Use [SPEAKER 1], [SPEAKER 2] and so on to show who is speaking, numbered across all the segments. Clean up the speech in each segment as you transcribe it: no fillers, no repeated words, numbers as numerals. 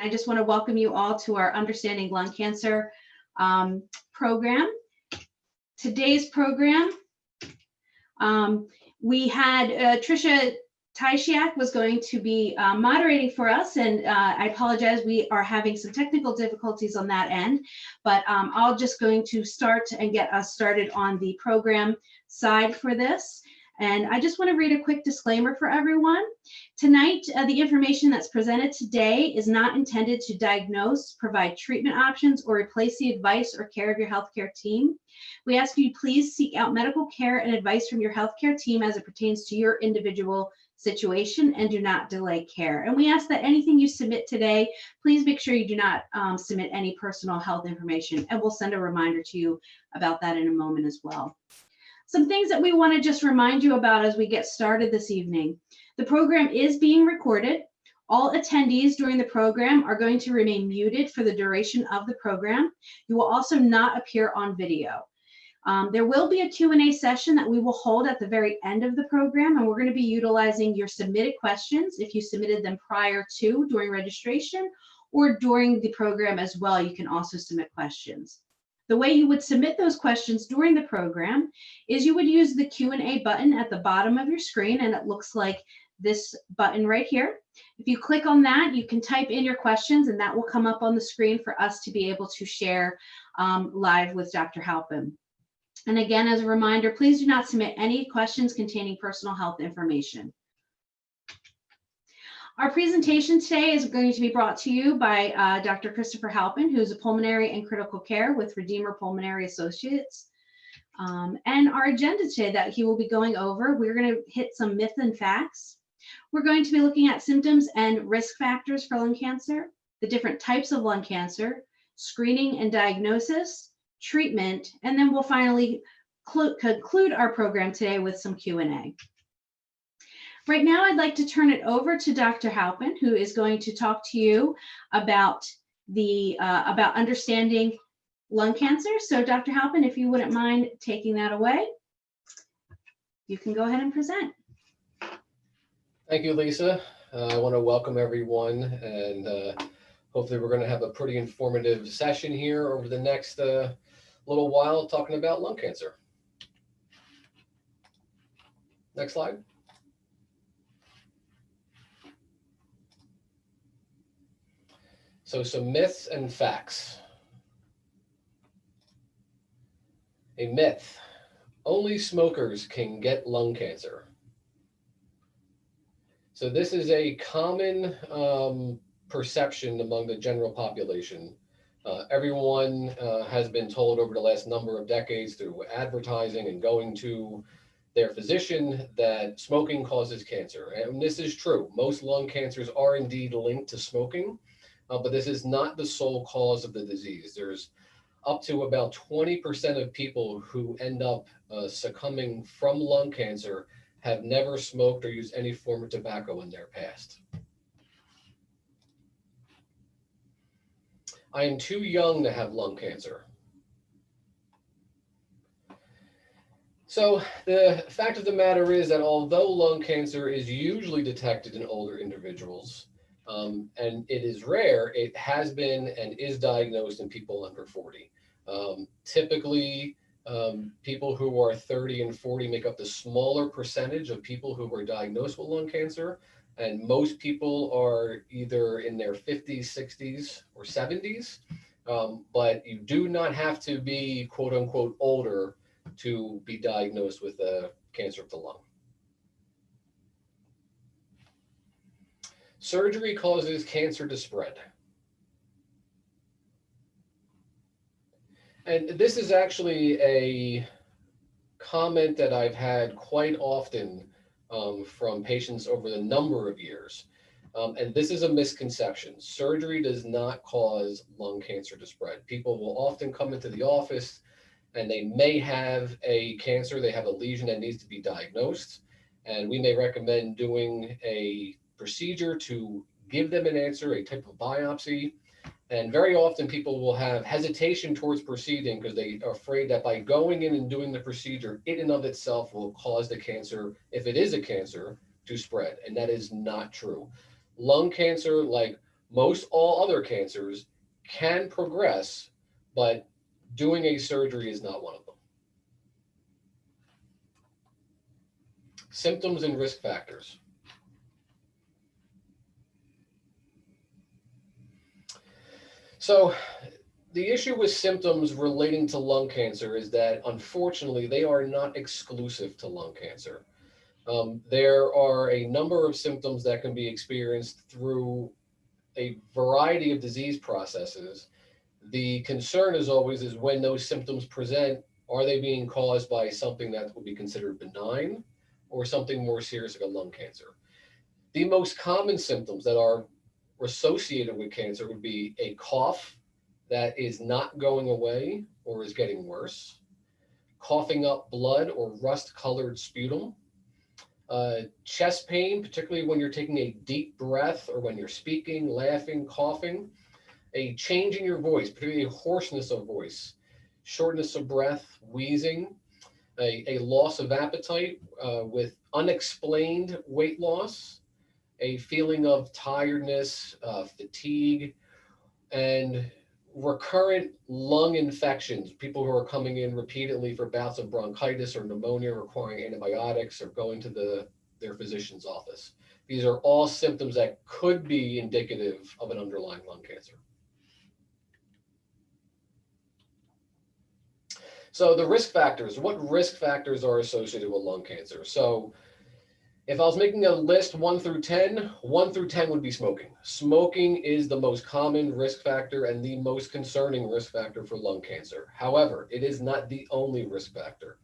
[SPEAKER 1] I just want to welcome you all to our Understanding Lung Cancer program. Today's program, we had Tricia Taishiak was going to be moderating for us, and I apologize, we are having some technical difficulties on that end, but I'm just going to start and get us started on the program side for this. And I just want to read a quick disclaimer for everyone. Tonight, the information that's presented today is not intended to diagnose, provide treatment options, or replace the advice or care of your healthcare team. We ask you please seek out medical care and advice from your healthcare team as it pertains to your individual situation, and do not delay care. And we ask that anything you submit today, please make sure you do not submit any personal health information, and we'll send a reminder to you about that in a moment as well. Some things that we want to just remind you about as we get started this evening. The program is being recorded. All attendees during the program are going to remain muted for the duration of the program. You will also not appear on video. There will be a Q&A session that we will hold at the very end of the program, and we're going to be utilizing your submitted questions if you submitted them prior to, during registration, or during the program as well. You can also submit questions. The way you would submit those questions during the program is you would use the Q&A button at the bottom of your screen, and it looks like this button right here. If you click on that, you can type in your questions, and that will come up on the screen for us to be able to share live with Dr. Halpin. And again, as a reminder, please do not submit any questions containing personal health information. Our presentation today is going to be brought to you by Dr. Christopher Halpin, who is a pulmonary and critical care with Redeemer Pulmonary Associates. And our agenda today that he will be going over, we're going to hit some myths and facts. We're going to be looking at symptoms and risk factors for lung cancer, the different types of lung cancer, screening and diagnosis, treatment, and then we'll finally conclude our program today with some Q&A. Right now, I'd like to turn it over to Dr. Halpin, who is going to talk to you about about understanding lung cancer. So Dr. Halpin, if you wouldn't mind taking that away, you can go ahead and present.
[SPEAKER 2] Thank you, Lisa. I want to welcome everyone, and hopefully we're going to have a pretty informative session here over the next little while talking about lung cancer. Next slide. So some myths and facts. A myth: only smokers can get lung cancer. So this is a common perception among the general population. Everyone has been told over the last number of decades through advertising and going to their physician that smoking causes cancer. And this is true. Most lung cancers are indeed linked to smoking, but this is not the sole cause of the disease. There's up to about 20% of people who end up succumbing from lung cancer have never smoked or used any form of tobacco in their past. I am too young to have lung cancer. So the fact of the matter is that although lung cancer is usually detected in older individuals, and it is rare, it has been and is diagnosed in people under 40. Typically, people who are 30 and 40 make up the smaller percentage of people who are diagnosed with lung cancer. And most people are either in their 50s, 60s, or 70s. But you do not have to be, quote unquote, older to be diagnosed with a cancer of the lung. Surgery causes cancer to spread. And this is actually a comment that I've had quite often from patients over the number of years. And this is a misconception. Surgery does not cause lung cancer to spread. People will often come into the office and they may have a cancer, they have a lesion that needs to be diagnosed, and we may recommend doing a procedure to give them an answer, a type of biopsy. And very often people will have hesitation towards proceeding because they are afraid that by going in and doing the procedure, it in of itself will cause the cancer, if it is a cancer, to spread. And that is not true. Lung cancer, like Most all other cancers can progress, but doing a surgery is not one of them. Symptoms and risk factors. So the issue with symptoms relating to lung cancer is that unfortunately they are not exclusive to lung cancer. There are a number of symptoms that can be experienced through a variety of disease processes. The concern is always is when those symptoms present, are they being caused by something that would be considered benign or something more serious like a lung cancer? The most common symptoms that are associated with cancer would be a cough that is not going away or is getting worse, coughing up blood or rust colored sputum, chest pain, particularly when you're taking a deep breath or when you're speaking, laughing, coughing, a change in your voice, particularly hoarseness of voice, shortness of breath, wheezing, a loss of appetite with unexplained weight loss, a feeling of tiredness, fatigue, and recurrent lung infections, people who are coming in repeatedly for bouts of bronchitis or pneumonia requiring antibiotics or going to their physician's office. These are all symptoms that could be indicative of an underlying lung cancer. So the risk factors, what risk factors are associated with lung cancer? So if I was making a list 1 through 10, 1 through 10 would be smoking. Smoking is the most common risk factor and the most concerning risk factor for lung cancer. However, it is not the only risk factor.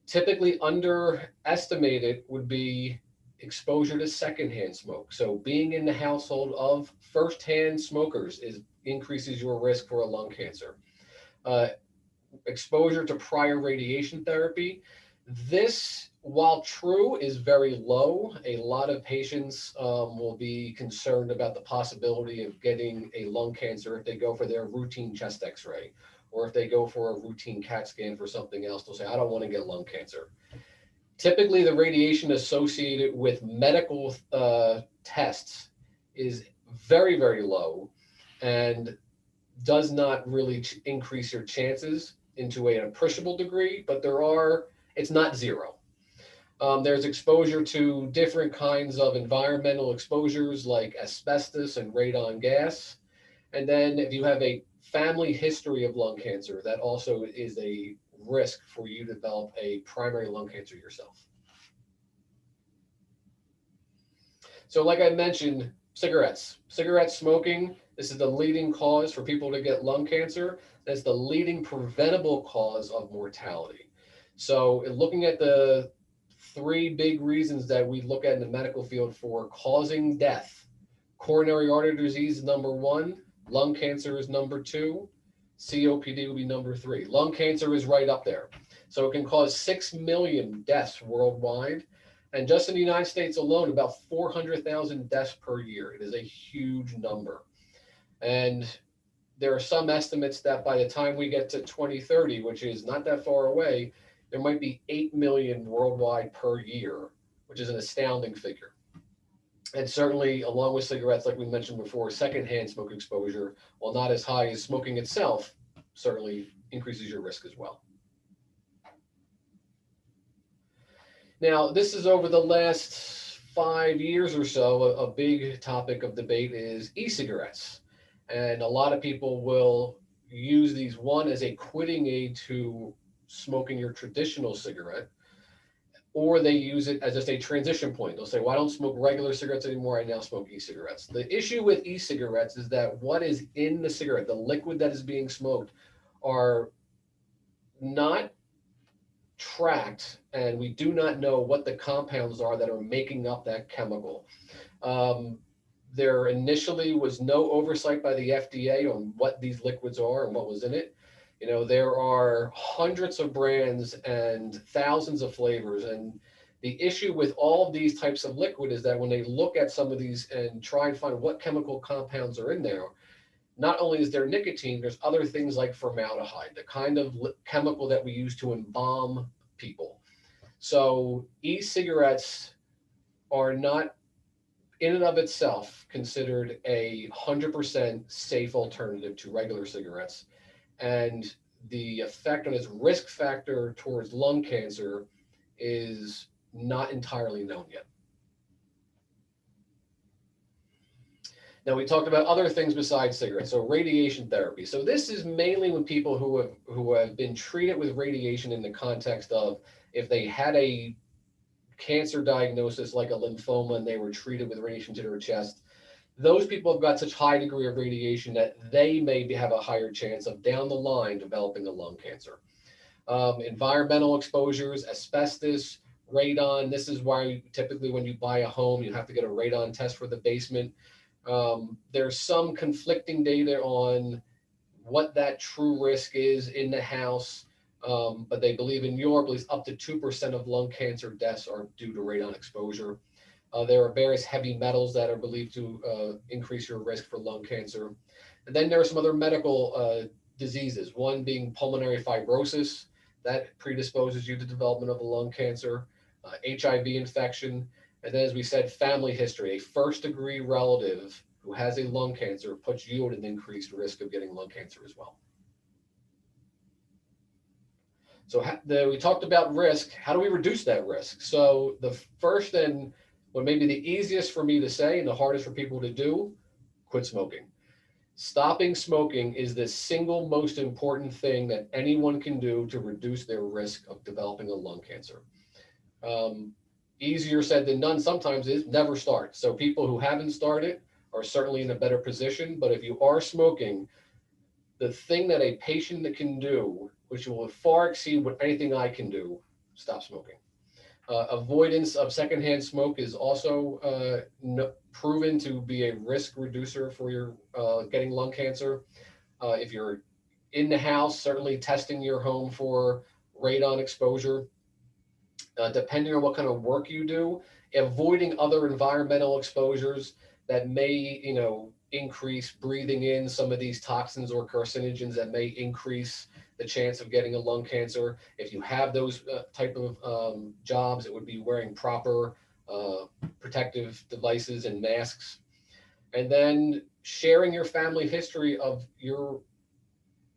[SPEAKER 2] Typically underestimated would be exposure to secondhand smoke. So being in the household of firsthand smokers increases your risk for a lung cancer. Exposure to prior radiation therapy. This, while true, is very low. A lot of patients will be concerned about the possibility of getting a lung cancer if they go for their routine chest x-ray, or if they go for a routine CAT scan for something else. They'll say, I don't want to get lung cancer. Typically, the radiation associated with medical tests is very, very low and does not really increase your chances into an appreciable degree, but it's not zero. There's exposure to different kinds of environmental exposures like asbestos and radon gas. And then if you have a family history of lung cancer, that also is a risk for you to develop a primary lung cancer yourself. So like I mentioned, cigarette smoking, this is the leading cause for people to get lung cancer. That's the leading preventable cause of mortality. So looking at the 3 big reasons that we look at in the medical field for causing death, coronary artery disease is number 1, lung cancer is number 2, COPD will be number 3. Lung cancer is right up there. So it can cause 6 million deaths worldwide. And just in the United States alone, about 400,000 deaths per year. It is a huge number. And there are some estimates that by the time we get to 2030, which is not that far away, there might be 8 million worldwide per year, which is an astounding figure. And certainly, along with cigarettes, like we mentioned before, secondhand smoke exposure, while not as high as smoking itself, certainly increases your risk as well. Now, this is over the last 5 years or so, a big topic of debate is e-cigarettes. And a lot of people will use these, one, as a quitting aid to smoking your traditional cigarette, or they use it as just a transition point. They'll say, well, I don't smoke regular cigarettes anymore, I now smoke e-cigarettes. The issue with e-cigarettes is that what is in the cigarette, the liquid that is being smoked, are not tracked, and we do not know what the compounds are that are making up that chemical. There initially was no oversight by the FDA on what these liquids are and what was in it. You know, there are hundreds of brands and thousands of flavors, and the issue with all of these types of liquid is that when they look at some of these and try and find what chemical compounds are in there, not only is there nicotine, there's other things like formaldehyde, the kind of chemical that we use to embalm people. So e-cigarettes are not in and of itself considered 100% safe alternative to regular cigarettes. And the effect on its risk factor towards lung cancer is not entirely known yet. Now, we talked about other things besides cigarettes, so radiation therapy. So this is mainly when people who have been treated with radiation in the context of if they had a cancer diagnosis like a lymphoma and they were treated with radiation to their chest, those people have got such high degree of radiation that they may have a higher chance of down the line developing a lung cancer. Environmental exposures, asbestos, radon. This is why typically when you buy a home, you have to get a radon test for the basement. There's some conflicting data on what that true risk is in the house, but they believe in Europe, at least up to 2% of lung cancer deaths are due to radon exposure. There are various heavy metals that are believed to increase your risk for lung cancer. And then there are some other medical diseases, one being pulmonary fibrosis, that predisposes you to development of a lung cancer, HIV infection, and then, as we said, family history. A first-degree relative who has a lung cancer puts you at an increased risk of getting lung cancer as well. So we talked about risk. How do we reduce that risk? So the first and what may be the easiest for me to say and the hardest for people to do, quit smoking. Stopping smoking is the single most important thing that anyone can do to reduce their risk of developing a lung cancer. Easier said than done sometimes is never start. So people who haven't started are certainly in a better position, but if you are smoking, the thing that a patient that can do, which will far exceed what anything I can do, stop smoking. Avoidance of secondhand smoke is also proven to be a risk reducer for your getting lung cancer. If you're in the house, certainly testing your home for radon exposure. Depending on what kind of work you do, avoiding other environmental exposures that may, increase breathing in some of these toxins or carcinogens that may increase the chance of getting a lung cancer. If you have those type of jobs, it would be wearing proper protective devices and masks. And then sharing your family history of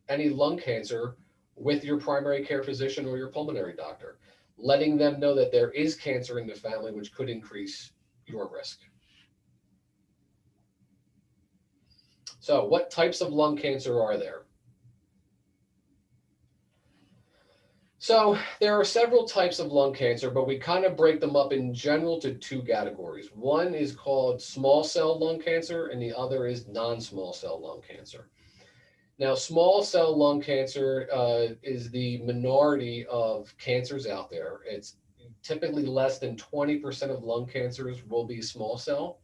[SPEAKER 2] any lung cancer with your primary care physician or your pulmonary doctor, letting them know that there is cancer in the family, which could increase your risk. So what types of lung cancer are there? So there are several types of lung cancer, but we kind of break them up in general to two categories. One is called small cell lung cancer, and the other is non-small cell lung cancer. Now, small cell lung cancer is the minority of cancers out there. It's typically less than 20% of lung cancers will be small cell.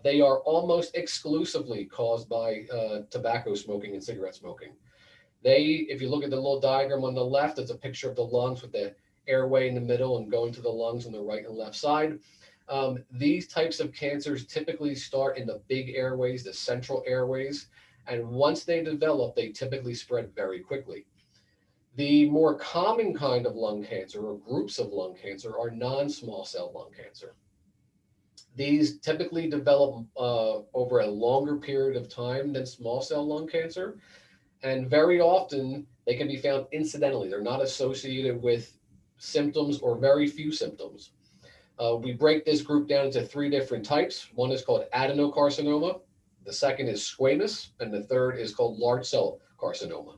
[SPEAKER 2] They are almost exclusively caused by tobacco smoking and cigarette smoking. If you look at the little diagram on the left, it's a picture of the lungs with the airway in the middle and going to the lungs on the right and left side. These types of cancers typically start in the big airways, the central airways, and once they develop, they typically spread very quickly. The more common kind of lung cancer or groups of lung cancer are non-small cell lung cancer. These typically develop over a longer period of time than small cell lung cancer. And very often they can be found incidentally. They're not associated with symptoms or very few symptoms. We break this group down into three different types. One is called adenocarcinoma. The second is squamous. And the third is called large cell carcinoma.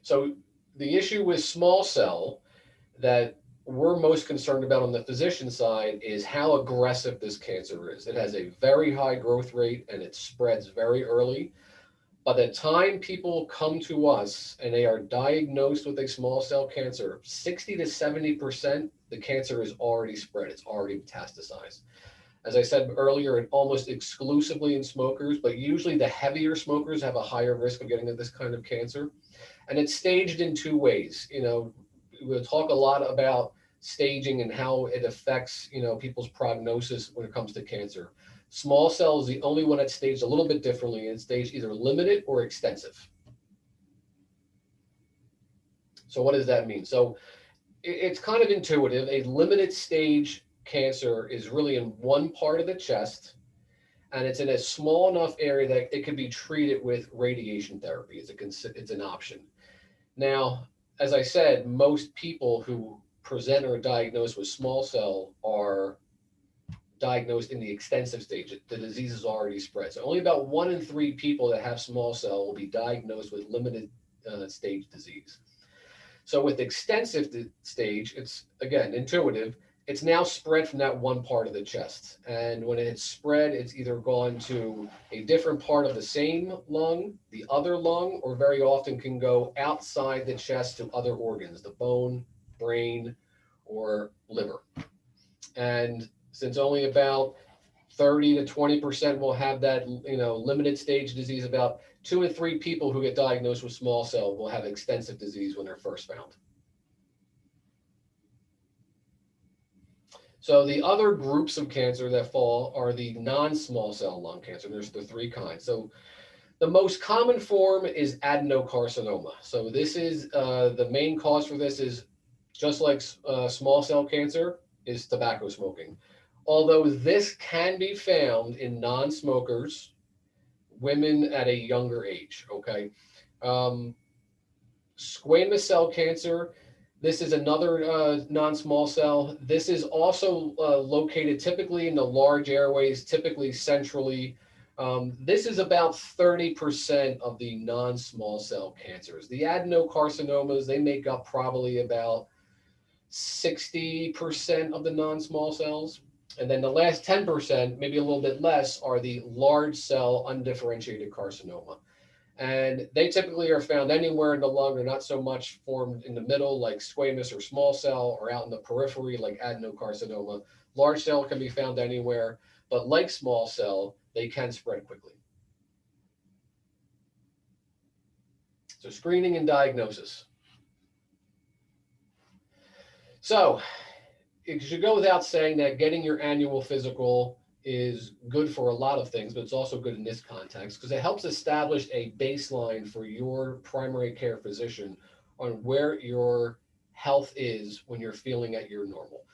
[SPEAKER 2] So the issue with small cell that we're most concerned about on the physician side is how aggressive this cancer is. It has a very high growth rate and it spreads very early. By the time people come to us and they are diagnosed with a small cell cancer, 60 to 70%, the cancer is already spread. It's already metastasized. As I said earlier, almost exclusively in smokers, but usually the heavier smokers have a higher risk of getting this kind of cancer. And it's staged in two ways. We'll talk a lot about staging and how it affects, people's prognosis when it comes to cancer. Small cell is the only one that's staged a little bit differently. It's staged either limited or extensive. So what does that mean? So It's kind of intuitive. A limited stage cancer is really in one part of the chest, and it's in a small enough area that it can be treated with radiation therapy. It's an option. Now, as I said, most people who present or are diagnosed with small cell are diagnosed in the extensive stage. The disease is already spread. So only about 1 in 3 people that have small cell will be diagnosed with limited stage disease. So with extensive stage, it's again intuitive. It's now spread from that one part of the chest. And when it's spread, it's either gone to a different part of the same lung, the other lung, or very often can go outside the chest to other organs, the bone, brain, or liver. And since only about 30 to 20% will have that, limited stage disease, about 2 in 3 people who get diagnosed with small cell will have extensive disease when they're first found. So the other groups of cancer that fall are the non-small cell lung cancer. There's the 3 kinds. So the most common form is adenocarcinoma. So this is the main cause for this is just like small cell cancer is tobacco smoking. Although this can be found in non-smokers, women at a younger age, okay? Squamous cell cancer, this is another non-small cell. This is also located typically in the large airways, typically centrally. This is about 30% of the non-small cell cancers. The adenocarcinomas, they make up probably about 60% of the non-small cells. And then the last 10%, maybe a little bit less, are the large cell undifferentiated carcinoma. And they typically are found anywhere in the lung. They're not so much formed in the middle like squamous or small cell, or out in the periphery like adenocarcinoma. Large cell can be found anywhere, but like small cell, they can spread quickly. So screening and diagnosis. So it should go without saying that getting your annual physical is good for a lot of things, but it's also good in this context because it helps establish a baseline for your primary care physician on where your health is when you're feeling at your normal.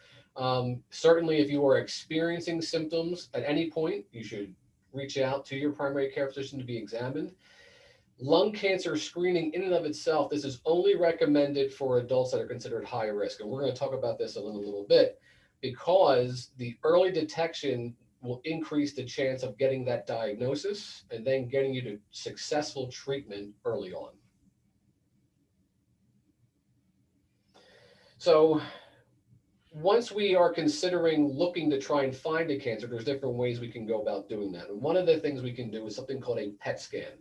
[SPEAKER 2] Certainly, if you are experiencing symptoms at any point, you should reach out to your primary care physician to be examined. Lung cancer screening in and of itself, this is only recommended for adults that are considered high risk. And we're going to talk about this in a little bit because the early detection will increase the chance of getting that diagnosis and then getting you to successful treatment early on. So once we are considering looking to try and find a cancer, there's different ways we can go about doing that. And one of the things we can do is something called a PET scan.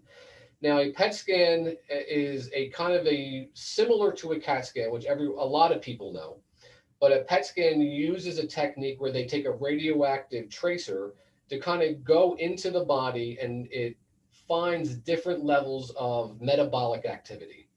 [SPEAKER 2] Now, a PET scan is a kind of a similar to a CAT scan, which a lot of people know. But a PET scan uses a technique where they take a radioactive tracer to kind of go into the body, and it finds different levels of metabolic activity.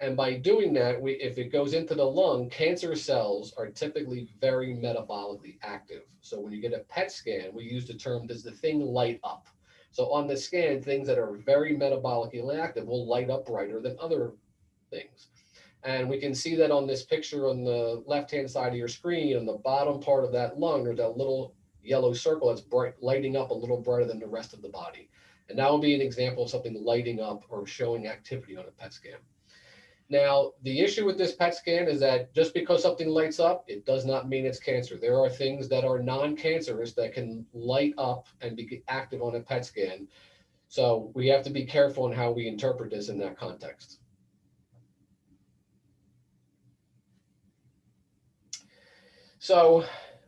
[SPEAKER 2] And by doing that, if it goes into the lung, cancer cells are typically very metabolically active. So when you get a PET scan, we use the term, does the thing light up? So on the scan, things that are very metabolically active will light up brighter than other things. And we can see that on this picture on the left-hand side of your screen, on the bottom part of that lung, there's that little yellow circle that's bright, lighting up a little brighter than the rest of the body. And that will be an example of something lighting up or showing activity on a PET scan. Now, the issue with this PET scan is that just because something lights up, it does not mean it's cancer. There are things that are non-cancerous that can light up and be active on a PET scan. So we have to be careful in how we interpret this in that context. So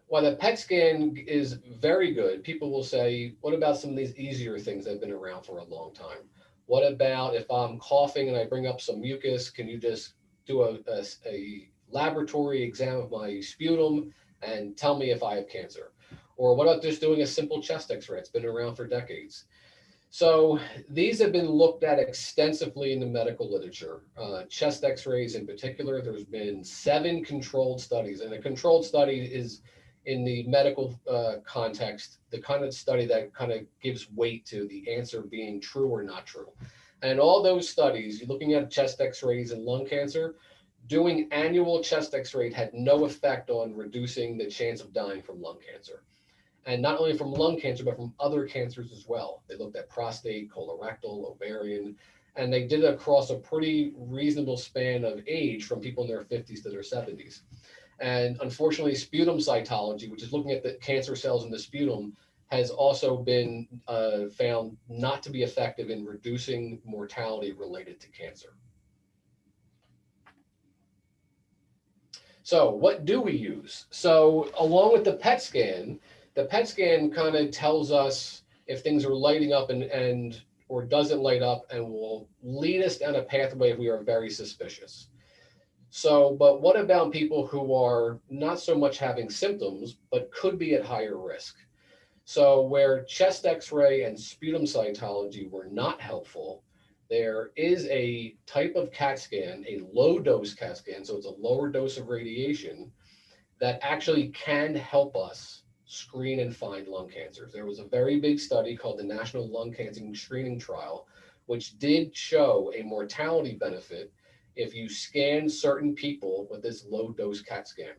[SPEAKER 2] while the PET scan is very good, people will say, what about some of these easier things that have been around for a long time? What about if I'm coughing and I bring up some mucus, can you just do a laboratory exam of my sputum and tell me if I have cancer? Or what about just doing a simple chest x-ray? It's been around for decades. So these have been looked at extensively in the medical literature. Chest x-rays in particular, there's been 7 controlled studies, and a controlled study is in the medical context, the kind of study that kind of gives weight to the answer being true or not true. And all those studies, you're looking at chest x-rays and lung cancer, doing annual chest x-ray had no effect on reducing the chance of dying from lung cancer. And not only from lung cancer, but from other cancers as well. They looked at prostate, colorectal, ovarian, and they did it across a pretty reasonable span of age from people in their 50s to their 70s. And unfortunately, sputum cytology, which is looking at the cancer cells in the sputum, has also been found not to be effective in reducing mortality related to cancer. So what do we use? So along with the PET scan kind of tells us if things are lighting up and or doesn't light up, and will lead us down a pathway if we are very suspicious. So, but what about people who are not so much having symptoms, but could be at higher risk? So where chest x-ray and sputum cytology were not helpful, there is a type of CAT scan, a low dose CAT scan, so it's a lower dose of radiation that actually can help us screen and find lung cancers. There was a very big study called the National Lung Cancer Screening Trial, which did show a mortality benefit if you scan certain people with this low dose CAT scan.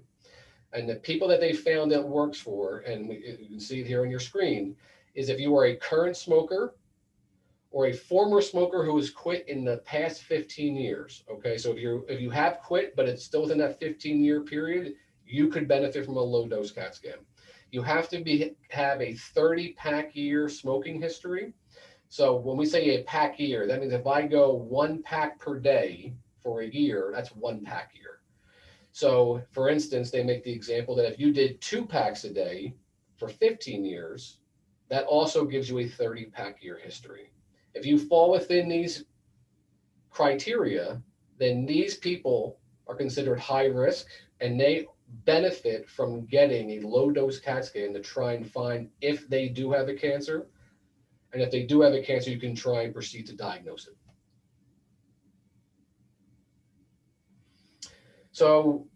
[SPEAKER 2] And the people that they found that works for, and you can see it here on your screen, is if you are a current smoker or a former smoker who has quit in the past 15 years. Okay, so if you have quit, but it's still within that 15-year period, you could benefit from a low dose CAT scan. You have to have a 30-pack year smoking history. So when we say a pack year, that means if I go 1 pack per day for a year, that's 1 pack year. So for instance, they make the example that if you did 2 packs a day for 15 years, that also gives you a 30-pack year history. If you fall within these criteria, then these people are considered high risk, and they benefit from getting a low dose CAT scan to try and find if they do have a cancer. And if they do have a cancer, you can try and proceed to diagnose it. So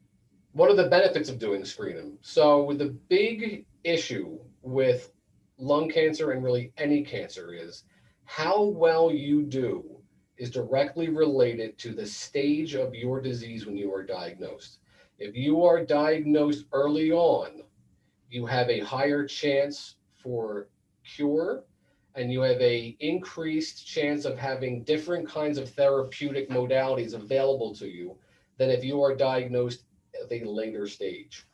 [SPEAKER 2] what are the benefits of doing screening? So the big issue with lung cancer and really any cancer is how well you do is directly related to the stage of your disease when you are diagnosed. If you are diagnosed early on, you have a higher chance for cure, and you have a increased chance of having different kinds of therapeutic modalities available to you than if you are diagnosed at a later stage.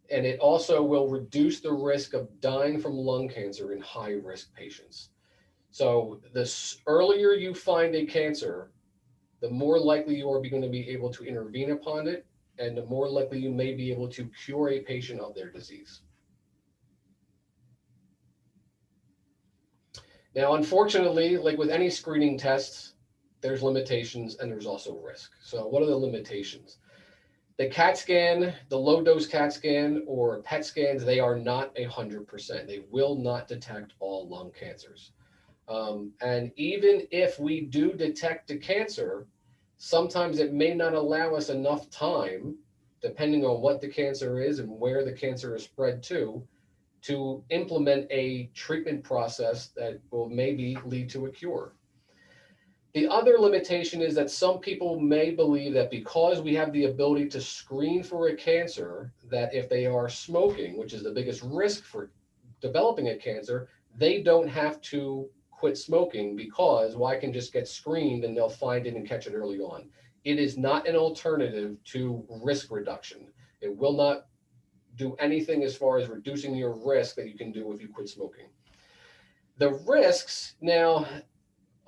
[SPEAKER 2] And it also will reduce the risk of dying from lung cancer in high risk patients. So the earlier you find a cancer, the more likely you are going to be able to intervene upon it, and the more likely you may be able to cure a patient of their disease. Now, unfortunately, like with any screening tests, there's limitations and there's also risk. So what are the limitations? The CAT scan, the low dose CAT scan or PET scans, they are not 100%. They will not detect all lung cancers. And even if we do detect a cancer, sometimes it may not allow us enough time, depending on what the cancer is and where the cancer is spread to implement a treatment process that will maybe lead to a cure. The other limitation is that some people may believe that because we have the ability to screen for a cancer, that if they are smoking, which is the biggest risk for developing a cancer, they don't have to quit smoking because, well, I can just get screened and they'll find it and catch it early on. It is not an alternative to risk reduction. It will not do anything as far as reducing your risk that you can do if you quit smoking. The risks now,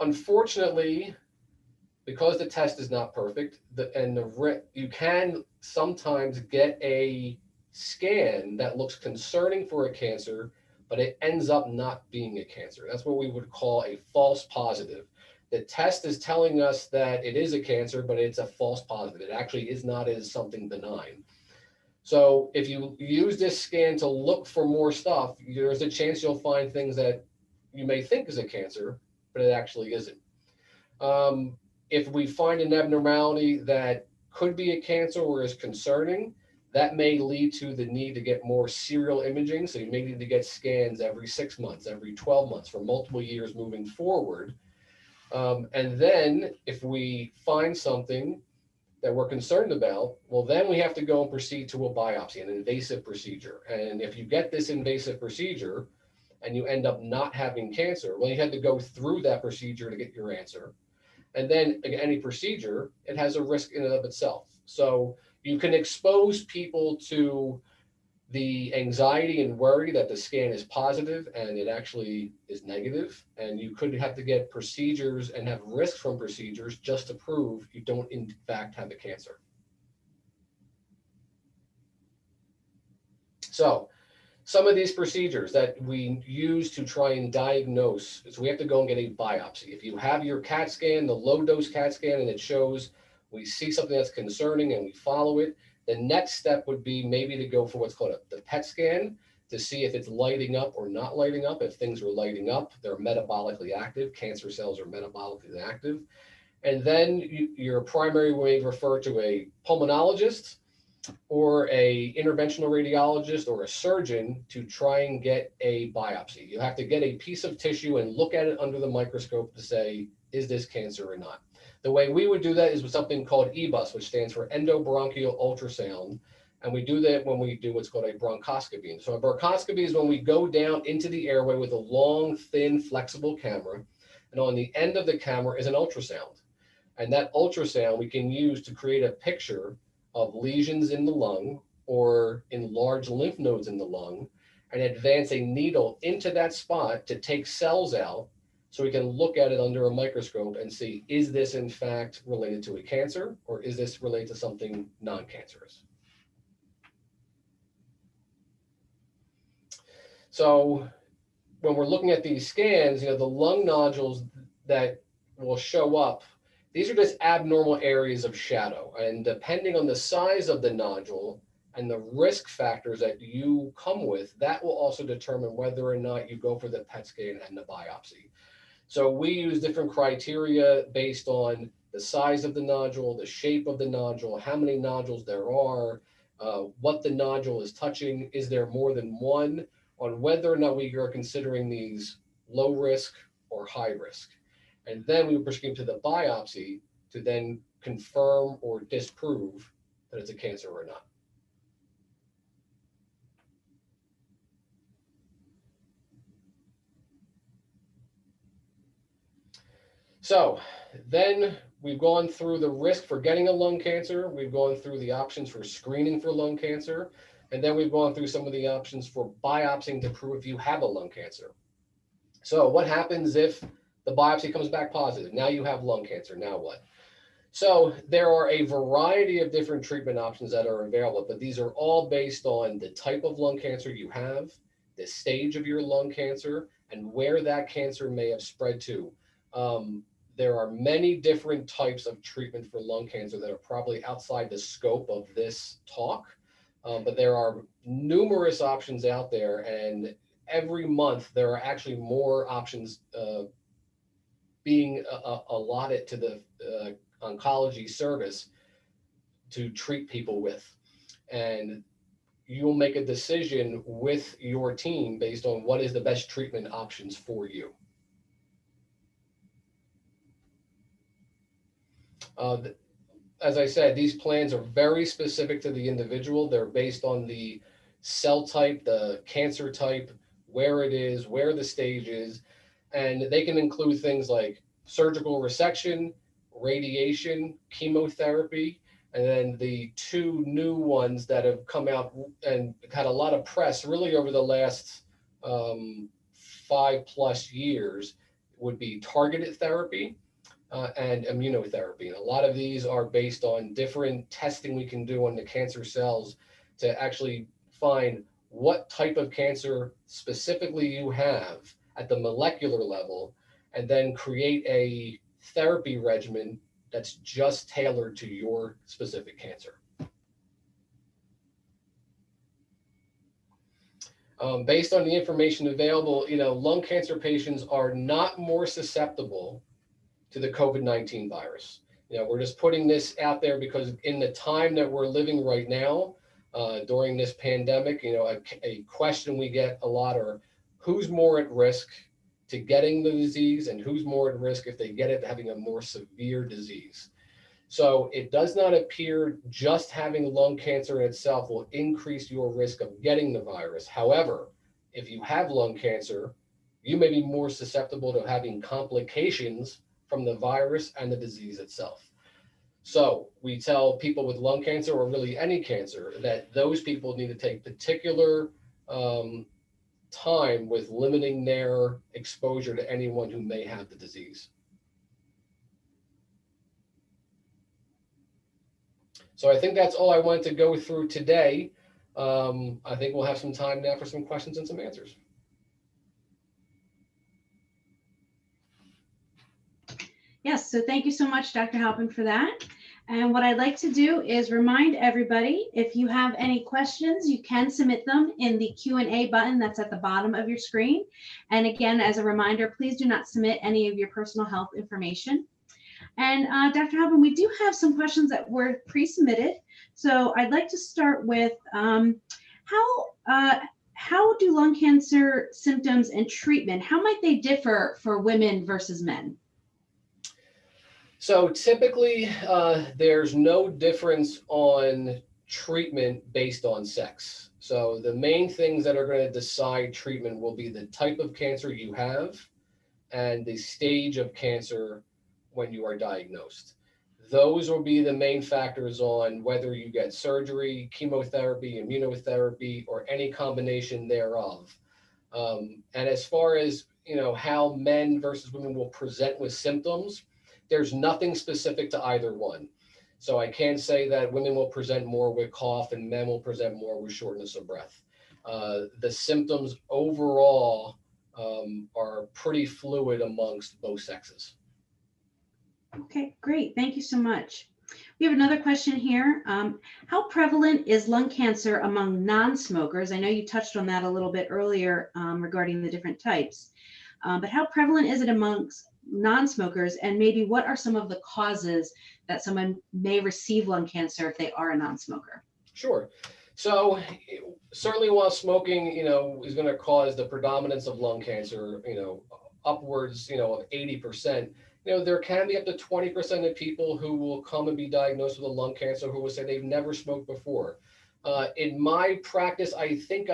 [SPEAKER 2] unfortunately, because the test is not perfect, you can sometimes get a scan that looks concerning for a cancer, but it ends up not being a cancer. That's what we would call a false positive. The test is telling us that it is a cancer, but it's a false positive. It actually is not as something benign. So if you use this scan to look for more stuff, there's a chance you'll find things that you may think is a cancer, but it actually isn't. If we find an abnormality that could be a cancer or is concerning, that may lead to the need to get more serial imaging. So you may need to get scans every 6 months, every 12 months for multiple years moving forward. And then if we find something, that we're concerned about, well, then we have to go and proceed to a biopsy, an invasive procedure. And if you get this invasive procedure and you end up not having cancer, well, you had to go through that procedure to get your answer. And then any procedure, it has a risk in and of itself. So you can expose people to the anxiety and worry that the scan is positive and it actually is negative, and you could have to get procedures and have risks from procedures just to prove you don't in fact have the cancer. So some of these procedures that we use to try and diagnose is we have to go and get a biopsy. If you have your CAT scan, the low dose CAT scan, and it shows we see something that's concerning and we follow it, the next step would be maybe to go for what's called the PET scan to see if it's lighting up or not lighting up. If things are lighting up, they're metabolically active. Cancer cells are metabolically active. And then your primary may refer to a pulmonologist or a interventional radiologist or a surgeon to try and get a biopsy. You have to get a piece of tissue and look at it under the microscope to say, is this cancer or not? The way we would do that is with something called EBUS, which stands for endobronchial ultrasound. And we do that when we do what's called a bronchoscopy. So a bronchoscopy is when we go down into the airway with a long, thin, flexible camera. And on the end of the camera is an ultrasound. And that ultrasound we can use to create a picture of lesions in the lung or enlarged lymph nodes in the lung, and advance a needle into that spot to take cells out so we can look at it under a microscope and see, is this in fact related to a cancer or is this related to something non-cancerous? So when we're looking at these scans, the lung nodules that will show up, these are just abnormal areas of shadow. And depending on the size of the nodule and the risk factors that you come with, that will also determine whether or not you go for the PET scan and the biopsy. So we use different criteria based on the size of the nodule, the shape of the nodule, how many nodules there are, what the nodule is touching, is there more than one, on whether or not we are considering these low risk or high risk. And then we proceed to the biopsy to then confirm or disprove that it's a cancer or not. So then we've gone through the risk for getting a lung cancer. We've gone through the options for screening for lung cancer. And then we've gone through some of the options for biopsying to prove if you have a lung cancer. So what happens if the biopsy comes back positive? Now you have lung cancer, now what? So there are a variety of different treatment options that are available, but these are all based on the type of lung cancer you have, the stage of your lung cancer, and where that cancer may have spread to. There are many different types of treatment for lung cancer that are probably outside the scope of this talk, but there are numerous options out there, and every month there are actually more options being allotted to the oncology service to treat people with. And you'll make a decision with your team based on what is the best treatment options for you. As I said, these plans are very specific to the individual. They're based on the cell type, the cancer type, where it is, where the stage is, and they can include things like surgical resection, radiation, chemotherapy, and then the two new ones that have come out and had a lot of press really over the last 5+ years would be targeted therapy and immunotherapy. And a lot of these are based on different testing we can do on the cancer cells to actually find what type of cancer specifically you have at the molecular level, and then create a therapy regimen that's just tailored to your specific cancer. Based on the information available, lung cancer patients are not more susceptible to the COVID-19 virus. We're just putting this out there because in the time that we're living right now, during this pandemic, a question we get a lot are who's more at risk to getting the disease and who's more at risk if they get it having a more severe disease. So it does not appear just having lung cancer in itself will increase your risk of getting the virus. However, if you have lung cancer, you may be more susceptible to having complications from the virus and the disease itself. So we tell people with lung cancer, or really any cancer, that those people need to take particular time with limiting their exposure to anyone who may have the disease. So I think that's all I wanted to go through today. I think we'll have some time now for some questions and some answers.
[SPEAKER 1] Yes, so thank you so much, Dr. Halpin, for that. And what I'd like to do is remind everybody, if you have any questions, you can submit them in the Q&A button that's at the bottom of your screen. And again, as a reminder, please do not submit any of your personal health information. And Dr. Halpin, we do have some questions that were pre-submitted. So I'd like to start with how do lung cancer symptoms and treatment, how might they differ for women versus men?
[SPEAKER 2] So typically, there's no difference on treatment based on sex. So the main things that are going to decide treatment will be the type of cancer you have and the stage of cancer when you are diagnosed. Those will be the main factors on whether you get surgery, chemotherapy, immunotherapy, or any combination thereof. And as far as how men versus women will present with symptoms, there's nothing specific to either one. So I can't say that women will present more with cough and men will present more with shortness of breath. The symptoms overall are pretty fluid amongst both sexes.
[SPEAKER 1] Okay, great. Thank you so much. We have another question here. How prevalent is lung cancer among non-smokers? I know you touched on that a little bit earlier regarding the different types, but how prevalent is it amongst non-smokers, and maybe what are some of the causes that someone may receive lung cancer if they are a non-smoker?
[SPEAKER 2] Sure. So certainly while smoking, is going to cause the predominance of lung cancer, upwards, of 80%, there can be up to 20% of people who will come and be diagnosed with a lung cancer who will say they've never smoked before. In my practice, I think,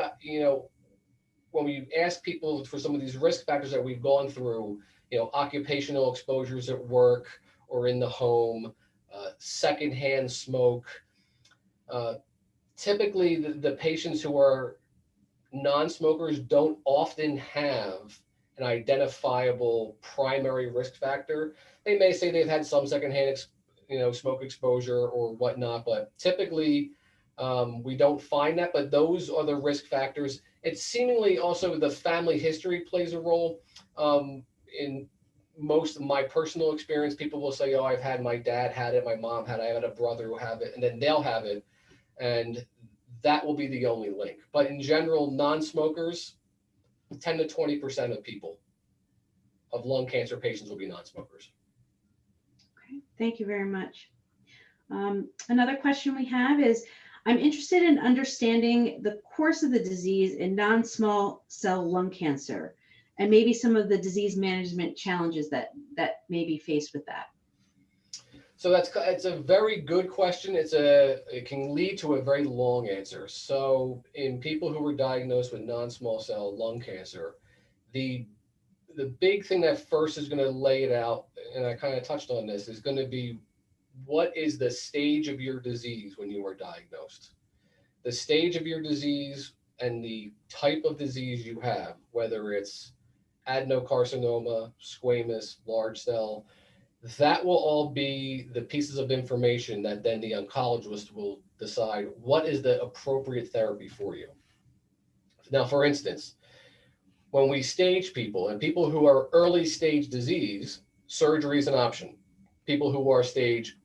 [SPEAKER 2] when we ask people for some of these risk factors that we've gone through, occupational exposures at work or in the home, secondhand smoke, typically the patients who are non-smokers don't often have an identifiable primary risk factor. They may say they've had some secondhand, smoke exposure or whatnot, but typically we don't find that. But those are the risk factors. It's seemingly also the family history plays a role. In most of my personal experience, people will say, "Oh, I've had my dad had it, my mom had it, I had a brother who have it," and then they'll have it, and that will be the only link. But in general, non-smokers, 10 to 20% of people, of lung cancer patients, will be non-smokers.
[SPEAKER 1] Okay, thank you very much. Another question we have is, I'm interested in understanding the course of the disease in non-small cell lung cancer and maybe some of the disease management challenges that may be faced with that.
[SPEAKER 2] So it's a very good question. It can lead to a very long answer. So in people who were diagnosed with non-small cell lung cancer, the big thing that first is going to lay it out, and I kind of touched on this, is going to be what is the stage of your disease when you were diagnosed. The stage of your disease and the type of disease you have, whether it's adenocarcinoma, squamous, large cell, that will all be the pieces of information that then the oncologist will decide what is the appropriate therapy for you. Now, for instance, when we stage people, and people who are early stage disease, surgery is an option. People who are stage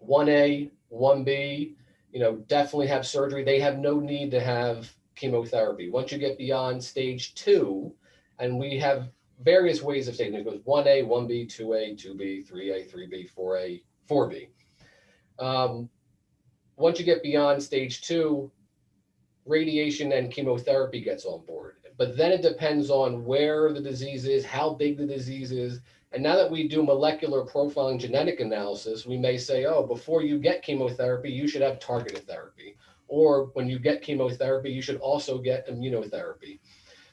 [SPEAKER 2] 1A, 1B, definitely have surgery. They have no need to have chemotherapy. Once you get beyond stage 2, and we have various ways of staging, it goes 1A, 1B, 2A, 2B, 3A, 3B, 4A, 4B. Once you get beyond stage 2, radiation and chemotherapy gets on board. But then it depends on where the disease is, how big the disease is, And now that we do molecular profiling genetic analysis, we may say, oh, before you get chemotherapy, you should have targeted therapy. Or when you get chemotherapy, you should also get immunotherapy.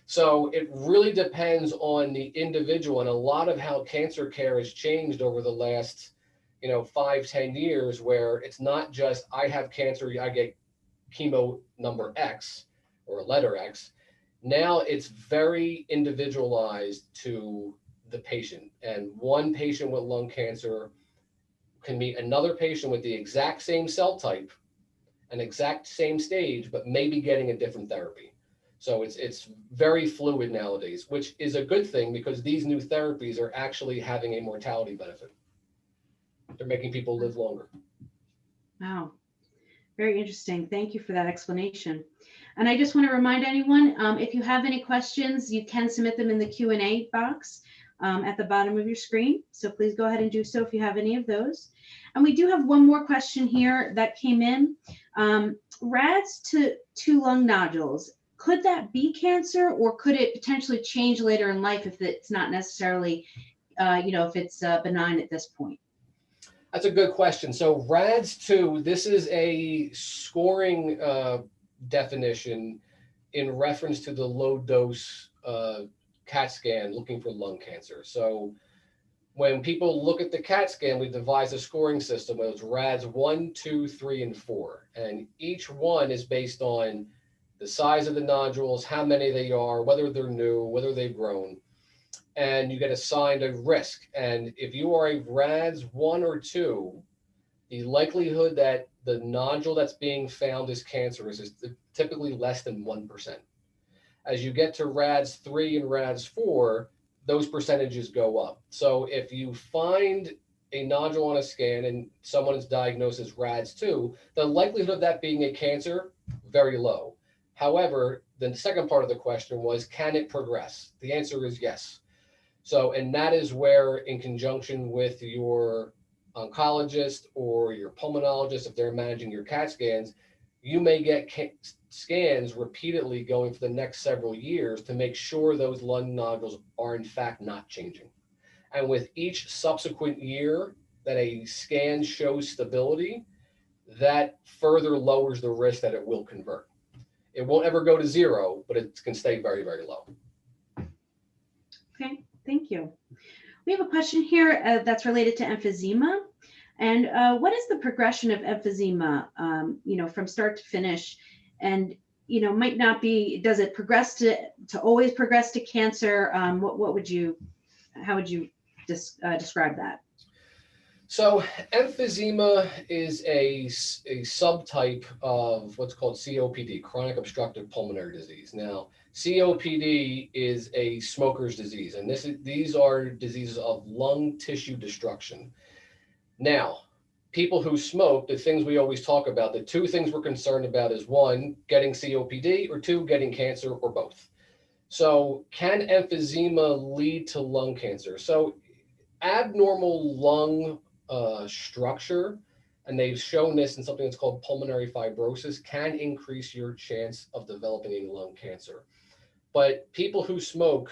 [SPEAKER 2] So it really depends on the individual, and a lot of how cancer care has changed over the last, 5-10 years, where it's not just I have cancer, I get chemo number X or letter X. Now it's very individualized to the patient. And one patient with lung cancer can meet another patient with the exact same cell type, an exact same stage, but maybe getting a different therapy. So it's very fluid nowadays, which is a good thing because these new therapies are actually having a mortality benefit. They're making people live longer.
[SPEAKER 1] Wow. Very interesting. Thank you for that explanation. And I just want to remind anyone, if you have any questions, you can submit them in the Q&A box at the bottom of your screen. So please go ahead and do so if you have any of those. And we do have one more question here that came in. RADS to lung nodules, could that be cancer, or could it potentially change later in life if it's not necessarily, if it's benign at this point?
[SPEAKER 2] That's a good question. So RADS2, this is a scoring definition in reference to the low dose CAT scan looking for lung cancer. So when people look at the CAT scan, we devise a scoring system where it's RADS 1, 2, 3, and 4. And each one is based on the size of the nodules, how many they are, whether they're new, whether they've grown. And you get assigned a risk. And if you are a RADS 1 or 2, the likelihood that the nodule that's being found is cancerous is typically less than 1%. As you get to RADS 3 and RADS 4, those percentages go up. So if you find a nodule on a scan and someone is diagnosed as RADS 2, the likelihood of that being a cancer, very low. However, the second part of the question was, can it progress? The answer is yes. So, and that is where, in conjunction with your oncologist or your pulmonologist, if they're managing your CAT scans, you may get scans repeatedly going for the next several years to make sure those lung nodules are in fact not changing. And with each subsequent year that a scan shows stability, that further lowers the risk that it will convert. It won't ever go to zero, but it can stay very, very low.
[SPEAKER 1] Okay, thank you. We have a question here that's related to emphysema. And what is the progression of emphysema, from start to finish? And, might not be, does it progress to always progress to cancer? How would you describe that?
[SPEAKER 2] So emphysema is a subtype of what's called COPD, chronic obstructive pulmonary disease. Now, COPD is a smoker's disease, and these are diseases of lung tissue destruction. Now, people who smoke, the things we always talk about, the two things we're concerned about is one, getting COPD, or two, getting cancer, or both. So can emphysema lead to lung cancer? So abnormal lung structure, and they've shown this in something that's called pulmonary fibrosis, can increase your chance of developing a lung cancer. But people who smoke,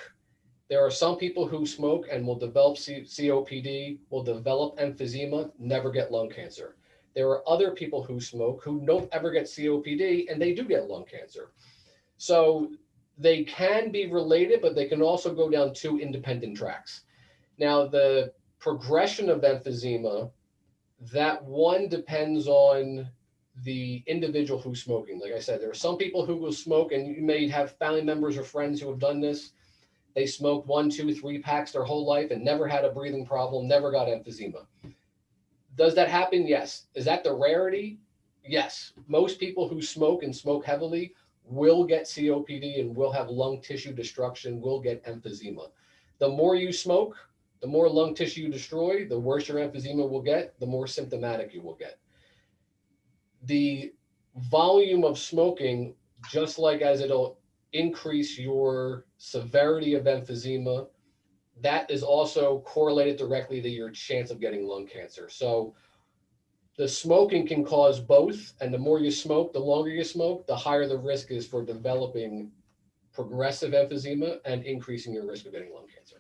[SPEAKER 2] there are some people who smoke and will develop COPD, will develop emphysema, never get lung cancer. There are other people who smoke who don't ever get COPD and they do get lung cancer. So they can be related, but they can also go down two independent tracks. Now, the progression of emphysema, that one depends on the individual who's smoking. Like I said, there are some people who will smoke, and you may have family members or friends who have done this. They smoked 1, 2, 3 packs their whole life and never had a breathing problem, never got emphysema. Does that happen? Yes. Is that the rarity? Yes. Most people who smoke and smoke heavily will get COPD and will have lung tissue destruction, will get emphysema. The more you smoke, the more lung tissue you destroy, the worse your emphysema will get, the more symptomatic you will get. The volume of smoking, just like as it'll increase your severity of emphysema, that is also correlated directly to your chance of getting lung cancer. So the smoking can cause both, and the more you smoke, the longer you smoke, the higher the risk is for developing progressive emphysema and increasing your risk of getting lung cancer.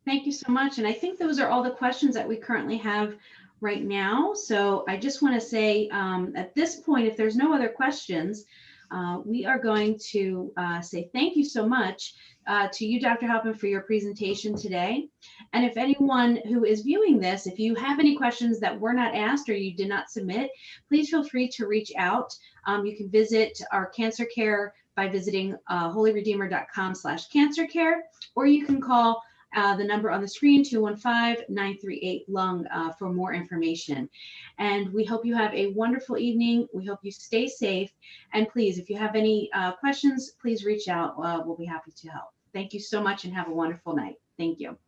[SPEAKER 1] Thank you so much. And I think those are all the questions that we currently have right now. So I just want to say at this point, if there's no other questions, we are going to say thank you so much to you, Dr. Halpin, for your presentation today. And if anyone who is viewing this, if you have any questions that were not asked or you did not submit, please feel free to reach out. You can visit our cancer care by visiting holyredeemer.com/cancercare, or you can call the number on the screen, 215-938-LUNG, for more information. And we hope you have a wonderful evening. We hope you stay safe. And please, if you have any questions, please reach out. We'll be happy to help. Thank you so much and have a wonderful night. Thank you.